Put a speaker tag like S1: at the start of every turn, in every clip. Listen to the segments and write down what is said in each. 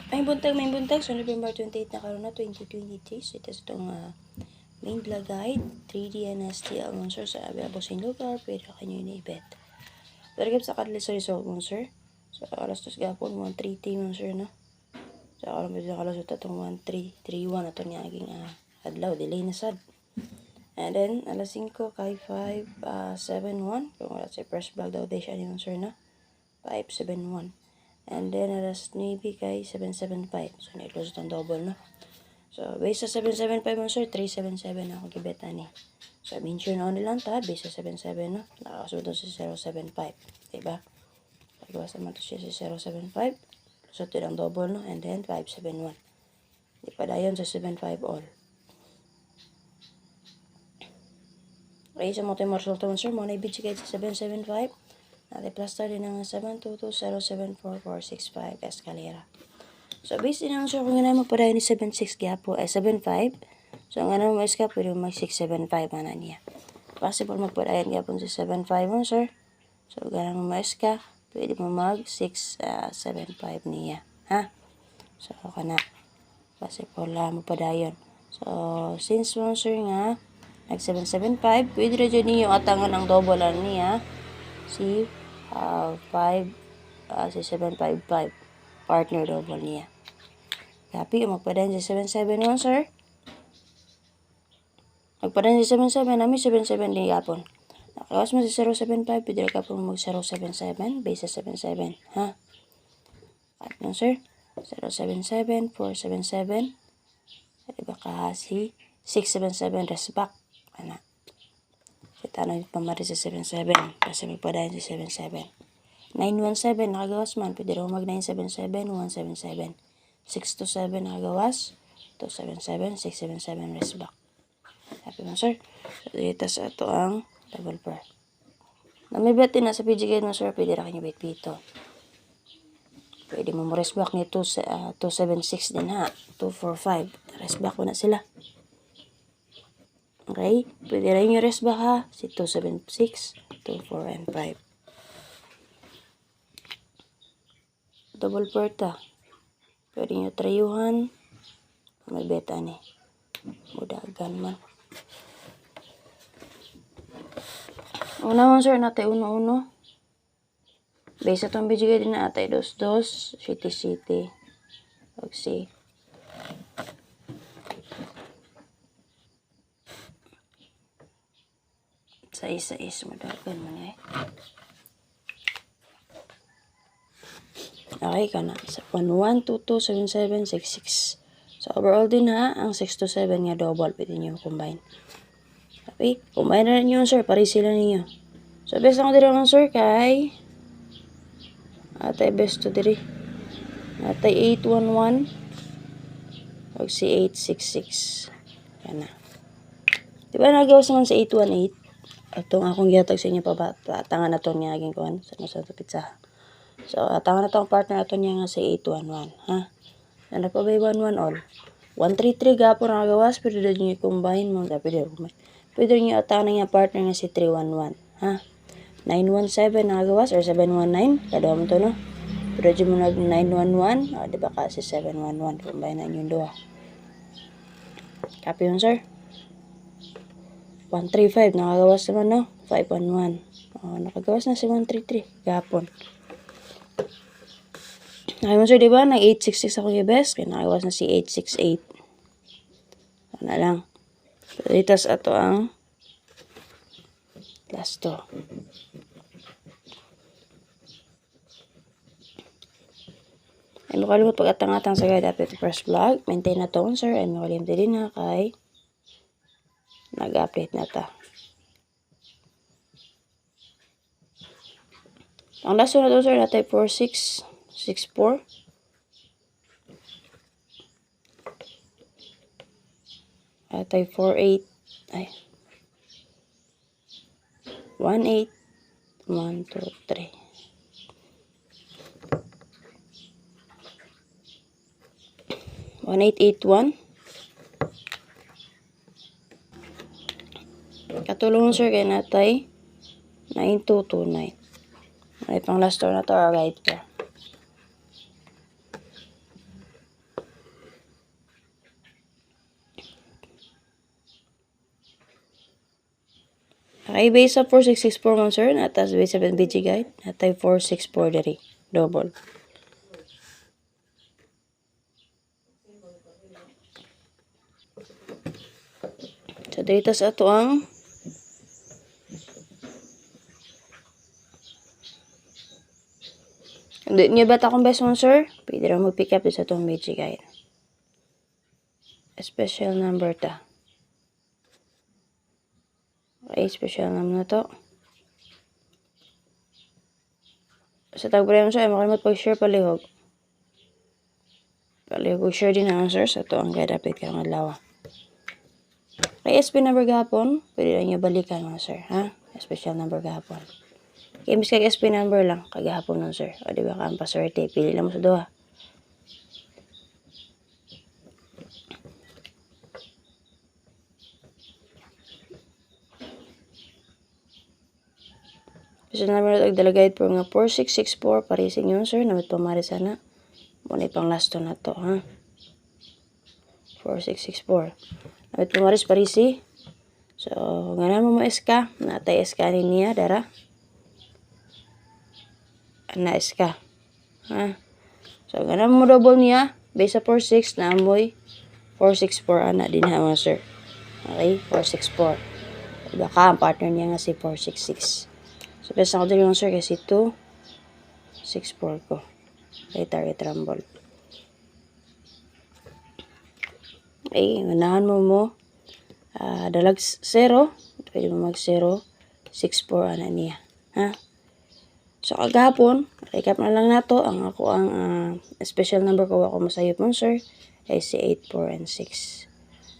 S1: May buntag. So, November 28 na karon na, 2023. So, ito itong main vlog guide. 3D NSTL monster sa available sa lugar. Pwede kanyo ini-bet. Pero sa kadali sa result monster. So, alas 2 gapon, 130 monster na. So, alam mo sa kalasot itong 1331 ito niya aging adlaw. Delay na sad. And then, alas 5 kay 571. Kung wala sa first vlog daw, day siya ni monster na. 571. And then, alas 9 kay 775. So, na-close itong double, no? So, base sa 775 mo, sir, 377 ako gibeta ni. So, mention na lang ta, base sa 77, no? Nakakasunod sa 075. Diba? Pagawas naman to siya sa 075. So, ito lang double, no? And then, 571. Di pa dayon sa 75 all. Okay, sa mga tayo resulta mo, sir, mo na-ibig siya sa 775. Natin plus din ng 722074465 escalera. So, based din naman sir, kung nga naman padayon ni 76 gapo, 75. So, nga naman mas ka, pwede mag 675 na niya. Possible magpadayon gapon sa 75 mo, sir. So, nga naman mas ka, pwede mo mag 675 niya. Ha? So, kana. Possible magpadayon. So, since mo, sir, nga, nag 775, pwede rin dyan niyo atangan ang double niya. Si 755 partner double niya. Tapi magpadayon sa 771 sir. Magpadayon sa 77 namin 77 din yapon. Nakawas mo sa 075 pwede ka po mag 077 base sa 77 ha. At no sir 077 477 diba ka si 677 rest back ana. Kita na yung pamari sa 77 kasi magpadayon sa 77. 917 nakagawas man. Pwede rin mag 977, 177. 627 nakagawas. 277, 677 rest back. Happy mo sir. So, dito sa ito ang double pair. Na may bet din na sa PG guide mo sir. Pwede rin kayo bet dito. Pwede mo rest back ni 276 din ha. 245. Rest back mo na sila. Okay. Pwede rin yung rest back ha. Si 276, 24, and 5. Double porta. Pwede nyo trayuhan. May beta ni. Mudagan man. Una mo sir, natay uno-uno. Base itong bigay din na atay dos-dos. City. Pagsi. Sais mudagan man eh. Okay ka na. Sa 11227766. So, overall din ha, ang 627 nga double. Pwede nyo combine. Okay? Combine na rin yun, sir. Pari sila ninyo. So, best ako dito naman, sir, kay atay best to diri. Atay 811. Huwag si 866. Yan na. Diba nagawas naman sa 818? Itong akong gihatag sa inyo patangan na ito niya aging kuhan. Sa pizza. So, atangan na ito ang partner ito niya nga sa 811. Ha? Ano pa ba 11 all? 133 gapo na gawas. Pwede rin nyo i-combine mo. Pwede rin nyo atangan na nga partner nga si 311. Ha? 917 na gawas or 719. Kadawa mo ito no? Pwede mo nag 911. Diba kasi 711. Combine na yung doha. Copy mo sir? 135. Nakagawas naman no? 511. Nakagawas na si 133. Gapon. Ay mo sir, diba? Nang 866 ako yung best. Kaya nakagawas na si 868. Ano lang. So, dito sa ito ang last to. Ay makalimot pag-atang-atang sa guide update first vlog. Maintain na to sir. Ay makalimot din na kay nag-update na ta. Ang last one na to sir, natay 4664. Natay 48. Ay. 18. 1, 2, 3. One 881. Katulong sir kay natay 9229. Ay pang last store na to or guide pa. Okay, base sa 4664 mo, sir. Natas base sa BG guide. Natay 464 dari. Double. So, dito sa ato ang hindi nyo ba akong best mo, sir? Pwede rin mag-pick up sa itong BG guide. Special number ta. Okay, special number na to. Sa tagpare mo, sir, ay makalimot pag-share palihog. Palihog share din na, sir, sa ito ang guide update karong adlaw. Kay SP number gahapon, pwede rin nyo balikan mo, sir, ha? Special number gahapon. Kaya mis kag SP number lang, kagahapon nun, sir. O, diba ka ang paswerte, pili lang mo sa duha. Special number na ito, po nga 4664, parising yun, sir. Namit pamari sana. Muna pang last to na to, ha? 4664. Namit pamaris parisi. So, nga mo SK. Natay SK niya, dara. Na SK. Ha? So, nga mo double niya. Base sa 46, na amoy 464, ana din ha, mga sir. Okay? 464. Diba ka, ang partner niya nga si 466. So, best ako din yung sir kasi 264 ko. Okay, target rumble. Okay, unahan mo dalag 0. Pwede mo mag 0. 64 ana niya. Ha? So, kagahapon, recap na lang nato. Ang ako ang special number ko ako masayot mo, sir, ay si 8, 4, and 6.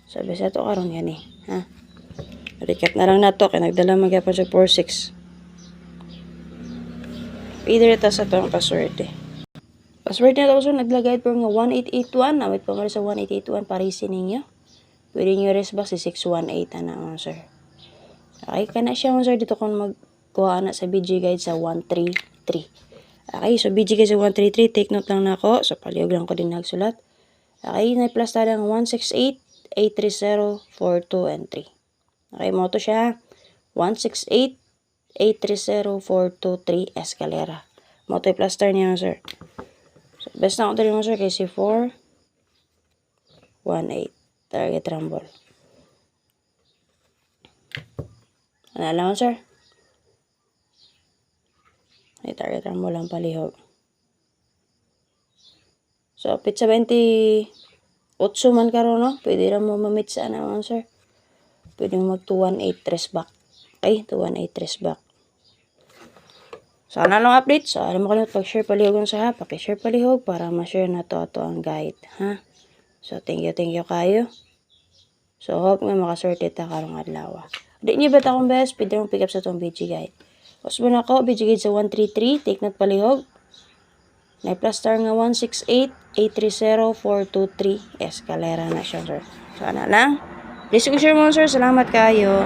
S1: So, basta ito karon yan eh. Ha? Recap na lang nato. Kaya nagdala magyapon sa 4, 6. Either ito sa ito ang password eh. Password na ito, sir, naglagay po nga 1881. Nawit pa mali sa 1881 parisin ninyo. Pwede nyo res ba si 618 na, sir. Okay, kana siya, sir, dito kung magkuha na sa BG guide sa 133. Okay, so BG guide sa 133, take note lang na ako. So, palihog lang ko din nagsulat. Okay, na-plus tayo ng 168, 830, 42, and 3. Okay, mo to siya. 168, 830, 423, escalera. Mo to plus tayo niya, sir. So, best na ako rin mo, sir, kasi 4, 1, 8. Target rumble. Ano lang, sir? Ay, target rumble lang palihog. So, pizza 28 man karon, no? Pwede rin mo mamit sa ano, sir. Pwede mo mag 218 trace back. Okay, 218 trace back. Sana lang update. So, alam mo kalimut pag-share palihogon sa ha. Paki-share palihog para ma-share na to ang guide. Ha? So, thank you kayo. So, hope nga makaswerte ta karong adlaw. Di niyo ba akong best? Pwede mong pick up sa itong BG guide. Kusbo na ako, BG guide sa 133. Take note palihog. Na-plus star nga 168, 830, 423. Escalera na siya, sir. So, ano lang. Please share mo, sir. Salamat kayo.